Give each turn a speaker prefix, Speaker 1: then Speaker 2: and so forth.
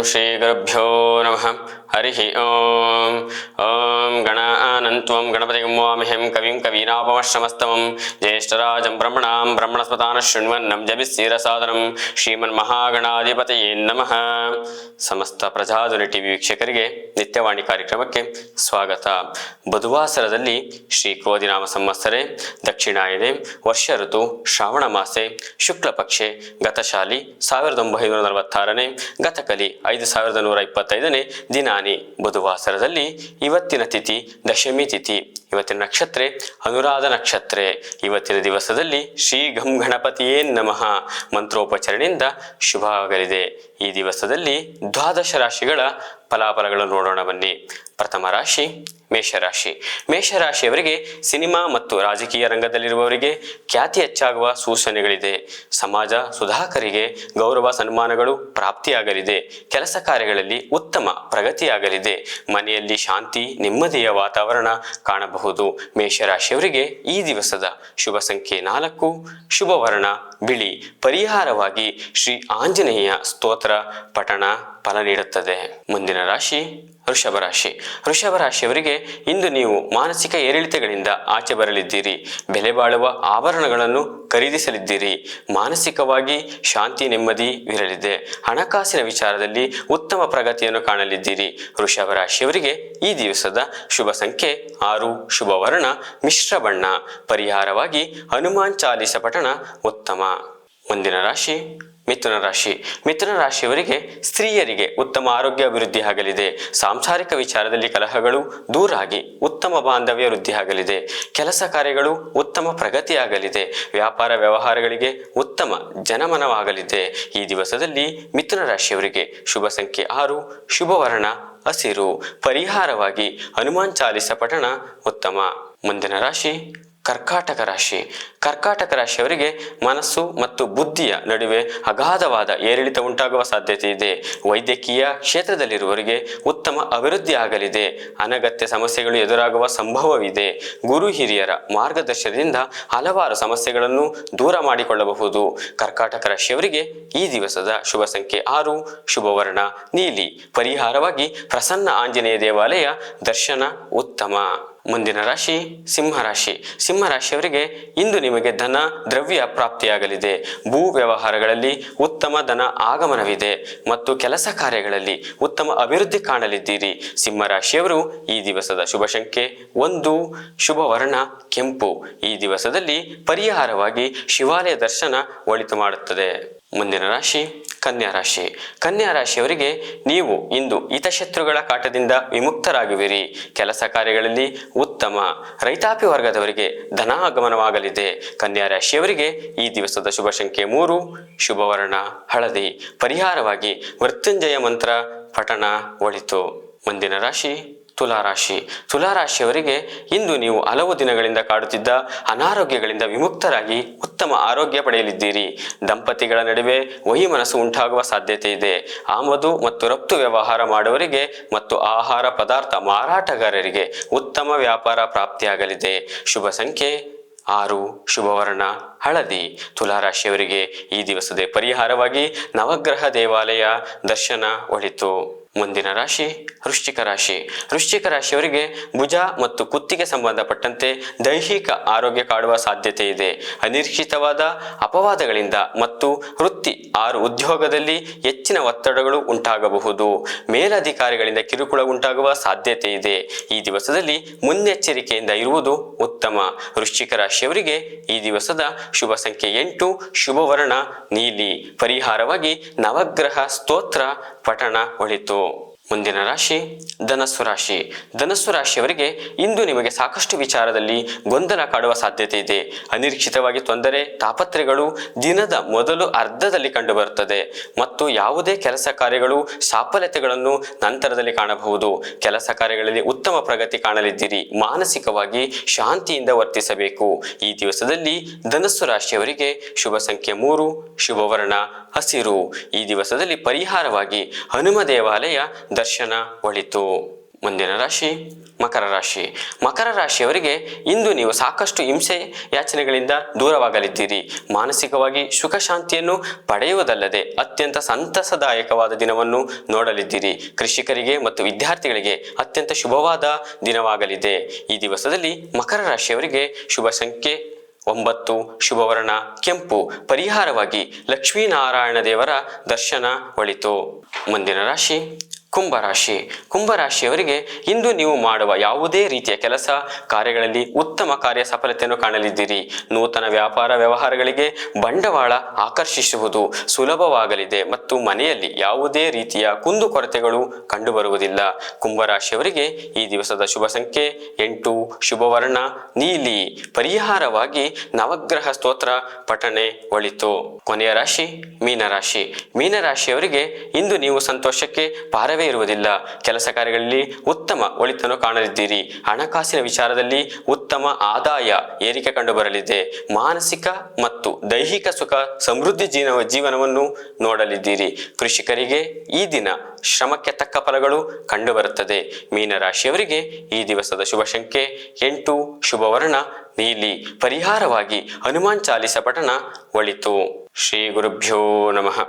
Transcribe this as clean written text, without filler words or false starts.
Speaker 1: ಶ್ರೀ ಗುರುಭ್ಯೋ ನಮಃ. ಹರಿ ಓಂ. ಓಂ ಗಣಾನಂತ್ವಂ ಗಣಪತಿಂ ವಾಮಹಂ ಕವಿಂ ಕವೀನಾಪಮಶ್ರಮಸ್ತಮಂ ಜ್ಯೇಷ್ಠರಾಜಂ ಬ್ರಹ್ಮಣಾಂ ಬ್ರಹ್ಮಣಸ್ಪತಾನ ಶೃಣ್ವನ್ನಂ ಜಪಿಸ್ಸೀರಸಾದನಂ ಶ್ರೀಮನ್ಮಹಾಗಣಾಧಿಪತಯೇ ನಮಃ. ಸಮಸ್ತ ಪ್ರಜಾಧ್ವನಿ ಟಿವಿ ವೀಕ್ಷಕರಿಗೆ ನಿತ್ಯವಾಣಿ ಕಾರ್ಯಕ್ರಮಕ್ಕೆ ಸ್ವಾಗತ. ಬುಧವಾಸರದಲ್ಲಿ ಶ್ರೀ ಕ್ರೋಧಿನಾಮ ಸಂವತ್ಸರೆ ದಕ್ಷಿಣಾಯನೆ ವರ್ಷ ಋತು ಶ್ರಾವಣ ಮಾಸೆ ಶುಕ್ಲ ಪಕ್ಷೆ ಗತಶಾಲಿ 1946ನೇ ಗತಕಲಿ 5125ನೇ ದಿನಾನಿ ಬುಧವಾಸರದಲ್ಲಿ ಇವತ್ತಿನ ತಿಥಿ ದಶಮಿ ತಿಥಿ. ಇವತ್ತಿನ ನಕ್ಷತ್ರ ಅನುರಾಧ ನಕ್ಷತ್ರ. ಇವತ್ತಿನ ದಿವಸದಲ್ಲಿ ಶ್ರೀ ಗಂ ಗಣಪತಿಯೇ ನಮಃ ಮಂತ್ರೋಪಚರಣೆಯಿಂದ ಶುಭವಾಗಲಿದೆ. ಈ ದಿವಸದಲ್ಲಿ ದ್ವಾದಶ ರಾಶಿಗಳ ಫಲಾಫಲಗಳನ್ನು ನೋಡೋಣ ಬನ್ನಿ. ಪ್ರಥಮ ರಾಶಿ ಮೇಷರಾಶಿ. ಮೇಷರಾಶಿಯವರಿಗೆ ಸಿನಿಮಾ ಮತ್ತು ರಾಜಕೀಯ ರಂಗದಲ್ಲಿರುವವರಿಗೆ ಖ್ಯಾತಿ ಹೆಚ್ಚಾಗುವ ಸೂಚನೆಗಳಿದೆ. ಸಮಾಜ ಸುಧಾಕರಿಗೆ ಗೌರವ ಸನ್ಮಾನಗಳು ಪ್ರಾಪ್ತಿಯಾಗಲಿದೆ. ಕೆಲಸ ಕಾರ್ಯಗಳಲ್ಲಿ ಉತ್ತಮ ಪ್ರಗತಿಯಾಗಲಿದೆ. ಮನೆಯಲ್ಲಿ ಶಾಂತಿ ನೆಮ್ಮದಿಯ ವಾತಾವರಣ ಕಾಣಬಹುದು. ಮೇಷರಾಶಿಯವರಿಗೆ ಈ ದಿವಸದ ಶುಭ ಸಂಖ್ಯೆ 4, ಶುಭ ವರ್ಣ ಬಿಳಿ. ಪರಿಹಾರವಾಗಿ ಶ್ರೀ ಆಂಜನೇಯ ಸ್ತೋತ್ರ ಪಠಣ ಫಲ ನೀಡುತ್ತದೆ. ಮುಂದಿನ ರಾಶಿ ವೃಷಭ ರಾಶಿ. ವೃಷಭ ರಾಶಿಯವರಿಗೆ ಇಂದು ನೀವು ಮಾನಸಿಕ ಏರಿಳಿತಗಳಿಂದ ಆಚೆ ಬರಲಿದ್ದೀರಿ. ಬೆಲೆ ಬಾಳುವ ಆಭರಣಗಳನ್ನು ಖರೀದಿಸಲಿದ್ದೀರಿ. ಮಾನಸಿಕವಾಗಿ ಶಾಂತಿ ನೆಮ್ಮದಿ ಇರಲಿದೆ. ಹಣಕಾಸಿನ ವಿಚಾರದಲ್ಲಿ ಉತ್ತಮ ಪ್ರಗತಿಯನ್ನು ಕಾಣಲಿದ್ದೀರಿ. ವೃಷಭ ರಾಶಿಯವರಿಗೆ ಈ ದಿವಸದ ಶುಭ ಸಂಖ್ಯೆ 6, ಶುಭ ವರ್ಣ ಮಿಶ್ರ ಬಣ್ಣ. ಪರಿಹಾರವಾಗಿ ಹನುಮಾನ್ ಚಾಲಿಸ ಪಠಣ ಉತ್ತಮ. ಮುಂದಿನ ರಾಶಿ ಮಿಥುನ ರಾಶಿ. ಮಿಥುನ ರಾಶಿಯವರಿಗೆ ಸ್ತ್ರೀಯರಿಗೆ ಉತ್ತಮ ಆರೋಗ್ಯ ಅಭಿವೃದ್ಧಿ ಆಗಲಿದೆ. ಸಾಂಸಾರಿಕ ವಿಚಾರದಲ್ಲಿ ಕಲಹಗಳು ದೂರಾಗಿ ಉತ್ತಮ ಬಾಂಧವ್ಯ ವೃದ್ಧಿ ಆಗಲಿದೆ. ಕೆಲಸ ಕಾರ್ಯಗಳು ಉತ್ತಮ ಪ್ರಗತಿಯಾಗಲಿದೆ. ವ್ಯಾಪಾರ ವ್ಯವಹಾರಗಳಿಗೆ ಉತ್ತಮ ಜನಮನವಾಗಲಿದೆ. ಈ ದಿವಸದಲ್ಲಿ ಮಿಥುನ ರಾಶಿಯವರಿಗೆ ಶುಭ ಸಂಖ್ಯೆ 6, ಶುಭ ವರ್ಣ ಹಸಿರು. ಪರಿಹಾರವಾಗಿ ಹನುಮಾನ್ ಚಾಲಿಸ ಪಠಣ ಉತ್ತಮ. ಮುಂದಿನ ರಾಶಿ ಕರ್ಕಾಟಕ ರಾಶಿ. ಕರ್ಕಾಟಕ ರಾಶಿಯವರಿಗೆ ಮನಸ್ಸು ಮತ್ತು ಬುದ್ಧಿಯ ನಡುವೆ ಅಗಾಧವಾದ ಏರಿಳಿತ ಉಂಟಾಗುವ ಸಾಧ್ಯತೆ ಇದೆ. ವೈದ್ಯಕೀಯ ಕ್ಷೇತ್ರದಲ್ಲಿರುವವರಿಗೆ ಉತ್ತಮ ಅಭಿವೃದ್ಧಿ ಆಗಲಿದೆ. ಅನಗತ್ಯ ಸಮಸ್ಯೆಗಳು ಎದುರಾಗುವ ಸಂಭವವಿದೆ. ಗುರು ಹಿರಿಯರ ಮಾರ್ಗದರ್ಶನದಿಂದ ಹಲವಾರು ಸಮಸ್ಯೆಗಳನ್ನು ದೂರ ಮಾಡಿಕೊಳ್ಳಬಹುದು. ಕರ್ಕಾಟಕ ರಾಶಿಯವರಿಗೆ ಈ ದಿವಸದ ಶುಭ ಸಂಖ್ಯೆ 6, ಶುಭ ವರ್ಣ ನೀಲಿ. ಪರಿಹಾರವಾಗಿ ಪ್ರಸನ್ನ ಆಂಜನೇಯ ದೇವಾಲಯ ದರ್ಶನ ಉತ್ತಮ. ಮುಂದಿನ ರಾಶಿ ಸಿಂಹರಾಶಿ. ಸಿಂಹರಾಶಿಯವರಿಗೆ ಇಂದು ನಿಮಗೆ ಧನ ದ್ರವ್ಯ ಪ್ರಾಪ್ತಿಯಾಗಲಿದೆ. ಭೂ ವ್ಯವಹಾರಗಳಲ್ಲಿ ಉತ್ತಮ ಧನ ಆಗಮನವಿದೆ ಮತ್ತು ಕೆಲಸ ಕಾರ್ಯಗಳಲ್ಲಿ ಉತ್ತಮ ಅಭಿವೃದ್ಧಿ ಕಾಣಲಿದ್ದೀರಿ. ಸಿಂಹರಾಶಿಯವರು ಈ ದಿವಸದ ಶುಭ ಸಂಖ್ಯೆ 1, ಶುಭ ವರ್ಣ ಕೆಂಪು. ಈ ದಿವಸದಲ್ಲಿ ಪರಿಹಾರವಾಗಿ ಶಿವಾಲಯ ದರ್ಶನ ಒಳಿತು ಮಾಡುತ್ತದೆ. ಮುಂದಿನ ರಾಶಿ ಕನ್ಯಾ ರಾಶಿ. ಕನ್ಯಾ ರಾಶಿಯವರಿಗೆ ನೀವು ಇಂದು ಹಿತಶತ್ರುಗಳ ಕಾಟದಿಂದ ವಿಮುಕ್ತರಾಗುವಿರಿ. ಕೆಲಸ ಕಾರ್ಯಗಳಲ್ಲಿ ಉತ್ತಮ. ರೈತಾಪಿ ವರ್ಗದವರಿಗೆ ಧನಾಗಮನವಾಗಲಿದೆ. ಕನ್ಯಾ ರಾಶಿಯವರಿಗೆ ಈ ದಿವಸದ ಶುಭ ಸಂಖ್ಯೆ 3, ಶುಭ ವರ್ಣ ಹಳದಿ. ಪರಿಹಾರವಾಗಿ ಮೃತ್ಯುಂಜಯ ಮಂತ್ರ ಪಠಣ ಒಳಿತು. ಮುಂದಿನ ರಾಶಿ ತುಲಾರಾಶಿ. ತುಲಾರಾಶಿಯವರಿಗೆ ಇಂದು ನೀವು ಹಲವು ದಿನಗಳಿಂದ ಕಾಡುತ್ತಿದ್ದ ಅನಾರೋಗ್ಯಗಳಿಂದ ವಿಮುಕ್ತರಾಗಿ ಉತ್ತಮ ಆರೋಗ್ಯ ಪಡೆಯಲಿದ್ದೀರಿ. ದಂಪತಿಗಳ ನಡುವೆ ವಹಿಮನಸ್ಸು ಉಂಟಾಗುವ ಸಾಧ್ಯತೆ ಇದೆ. ಆಮದು ಮತ್ತು ರಫ್ತು ವ್ಯವಹಾರ ಮಾಡುವವರಿಗೆ ಮತ್ತು ಆಹಾರ ಪದಾರ್ಥ ಮಾರಾಟಗಾರರಿಗೆ ಉತ್ತಮ ವ್ಯಾಪಾರ ಪ್ರಾಪ್ತಿಯಾಗಲಿದೆ. ಶುಭ ಸಂಖ್ಯೆ 6, ಶುಭ ವರ್ಣ ಹಳದಿ. ತುಲಾರಾಶಿಯವರಿಗೆ ಈ ದಿವಸದ ಪರಿಹಾರವಾಗಿ ನವಗ್ರಹ ದೇವಾಲಯ ದರ್ಶನ ಒಳಿತು. ಮುಂದಿನ ರಾಶಿ ವೃಶ್ಚಿಕ ರಾಶಿ. ವೃಶ್ಚಿಕ ರಾಶಿಯವರಿಗೆ ಭುಜ ಮತ್ತು ಕುತ್ತಿಗೆ ಸಂಬಂಧಪಟ್ಟಂತೆ ದೈಹಿಕ ಆರೋಗ್ಯ ಕಾಡುವ ಸಾಧ್ಯತೆ ಇದೆ. ಅನಿರೀಕ್ಷಿತವಾದ ಅಪವಾದಗಳಿಂದ ಮತ್ತು ವೃತ್ತಿ ಉದ್ಯೋಗದಲ್ಲಿ ಹೆಚ್ಚಿನ ಒತ್ತಡಗಳು ಉಂಟಾಗಬಹುದು. ಮೇಲಧಿಕಾರಿಗಳಿಂದ ಕಿರುಕುಳ ಉಂಟಾಗುವ ಸಾಧ್ಯತೆ ಇದೆ. ಈ ದಿವಸದಲ್ಲಿ ಮುನ್ನೆಚ್ಚರಿಕೆಯಿಂದ ಇರುವುದು ಉತ್ತಮ. ವೃಶ್ಚಿಕ ರಾಶಿಯವರಿಗೆ ಈ ದಿವಸದ ಶುಭ ಸಂಖ್ಯೆ 8, ಶುಭ ವರ್ಣ ನೀಲಿ. ಪರಿಹಾರವಾಗಿ ನವಗ್ರಹ ಸ್ತೋತ್ರ ಪಠಣ ಒಳಿತು. ಮುಂದಿನ ರಾಶಿ ಧನಸ್ಸು ರಾಶಿ. ಧನಸ್ಸು ರಾಶಿಯವರಿಗೆ ಇಂದು ನಿಮಗೆ ಸಾಕಷ್ಟು ವಿಚಾರದಲ್ಲಿ ಗೊಂದಲ ಕಾಡುವ ಸಾಧ್ಯತೆ ಇದೆ. ಅನಿರೀಕ್ಷಿತವಾಗಿ ತೊಂದರೆ ತಾಪತ್ರೆಗಳು ದಿನದ ಮೊದಲು ಅರ್ಧದಲ್ಲಿ ಕಂಡುಬರುತ್ತದೆ ಮತ್ತು ಯಾವುದೇ ಕೆಲಸ ಕಾರ್ಯಗಳು ಸಾಫಲ್ಯತೆಗಳನ್ನು ನಂತರದಲ್ಲಿ ಕಾಣಬಹುದು. ಕೆಲಸ ಕಾರ್ಯಗಳಲ್ಲಿ ಉತ್ತಮ ಪ್ರಗತಿ ಕಾಣಲಿದ್ದೀರಿ. ಮಾನಸಿಕವಾಗಿ ಶಾಂತಿಯಿಂದ ವರ್ತಿಸಬೇಕು. ಈ ದಿವಸದಲ್ಲಿ ಧನಸ್ಸು ರಾಶಿಯವರಿಗೆ ಶುಭ ಸಂಖ್ಯೆ 3, ಶುಭ ವರ್ಣ ಹಸಿರು. ಈ ದಿವಸದಲ್ಲಿ ಪರಿಹಾರವಾಗಿ ಹನುಮ ದೇವಾಲಯ ದರ್ಶನ ಒಳಿತು. ಮುಂದಿನ ರಾಶಿ ಮಕರ ರಾಶಿ. ಮಕರ ರಾಶಿಯವರಿಗೆ ಇಂದು ನೀವು ಸಾಕಷ್ಟು ಹಿಂಸೆ ಯಾಚನೆಗಳಿಂದ ದೂರವಾಗಲಿದ್ದೀರಿ. ಮಾನಸಿಕವಾಗಿ ಸುಖ ಶಾಂತಿಯನ್ನು ಪಡೆಯುವುದಲ್ಲದೆ ಅತ್ಯಂತ ಸಂತಸದಾಯಕವಾದ ದಿನವನ್ನು ನೋಡಲಿದ್ದೀರಿ. ಕೃಷಿಕರಿಗೆ ಮತ್ತು ವಿದ್ಯಾರ್ಥಿಗಳಿಗೆ ಅತ್ಯಂತ ಶುಭವಾದ ದಿನವಾಗಲಿದೆ. ಈ ದಿವಸದಲ್ಲಿ ಮಕರ ರಾಶಿಯವರಿಗೆ ಶುಭ ಸಂಖ್ಯೆ 9, ಶುಭವರ್ಣ ಕೆಂಪು. ಪರಿಹಾರವಾಗಿ ಲಕ್ಷ್ಮೀನಾರಾಯಣ ದೇವರ ದರ್ಶನ ಒಳಿತು. ಮುಂದಿನ ರಾಶಿ ಕುಂಭರಾಶಿ. ಕುಂಭರಾಶಿಯವರಿಗೆ ಇಂದು ನೀವು ಮಾಡುವ ಯಾವುದೇ ರೀತಿಯ ಕೆಲಸ ಕಾರ್ಯಗಳಲ್ಲಿ ಉತ್ತಮ ಕಾರ್ಯ ಸಫಲತೆಯನ್ನು ಕಾಣಲಿದ್ದೀರಿ. ನೂತನ ವ್ಯಾಪಾರ ವ್ಯವಹಾರಗಳಿಗೆ ಬಂಡವಾಳ ಆಕರ್ಷಿಸುವುದು ಸುಲಭವಾಗಲಿದೆ ಮತ್ತು ಮನೆಯಲ್ಲಿ ಯಾವುದೇ ರೀತಿಯ ಕುಂದುಕೊರತೆಗಳು ಕಂಡುಬರುವುದಿಲ್ಲ. ಕುಂಭರಾಶಿಯವರಿಗೆ ಈ ದಿವಸದ ಶುಭ ಸಂಖ್ಯೆ 8, ಶುಭವರ್ಣ ನೀಲಿ. ಪರಿಹಾರವಾಗಿ ನವಗ್ರಹ ಸ್ತೋತ್ರ ಪಠಣೆ ಒಳಿತು. ಕೊನೆಯ ರಾಶಿ ಮೀನರಾಶಿ. ಮೀನರಾಶಿಯವರಿಗೆ ಇಂದು ನೀವು ಸಂತೋಷಕ್ಕೆ ಪಾರವೇ ಇರುವುದಿಲ್ಲ. ಕೆಲಸ ಕಾರ್ಯಗಳಲ್ಲಿ ಉತ್ತಮ ಒಳಿತನ್ನು ಕಾಣಲಿದ್ದೀರಿ. ಹಣಕಾಸಿನ ವಿಚಾರದಲ್ಲಿ ಉತ್ತಮ ಆದಾಯ ಏರಿಕೆ ಕಂಡುಬರಲಿದೆ. ಮಾನಸಿಕ ಮತ್ತು ದೈಹಿಕ ಸುಖ ಸಮೃದ್ಧಿ ಜೀವನವನ್ನು ನೋಡಲಿದ್ದೀರಿ. ಕೃಷಿಕರಿಗೆ ಈ ದಿನ ಶ್ರಮಕ್ಕೆ ತಕ್ಕ ಫಲಗಳು ಕಂಡುಬರುತ್ತದೆ. ಮೀನರಾಶಿಯವರಿಗೆ ಈ ದಿವಸದ ಶುಭ ಸಂಖ್ಯೆ 8, ಶುಭವರ್ಣ ನೀಲಿ. ಪರಿಹಾರವಾಗಿ ಹನುಮಾನ್ ಚಾಲಿಸ ಪಠಣ ಒಳಿತು. ಶ್ರೀ ಗುರುಭ್ಯೋ ನಮಃ.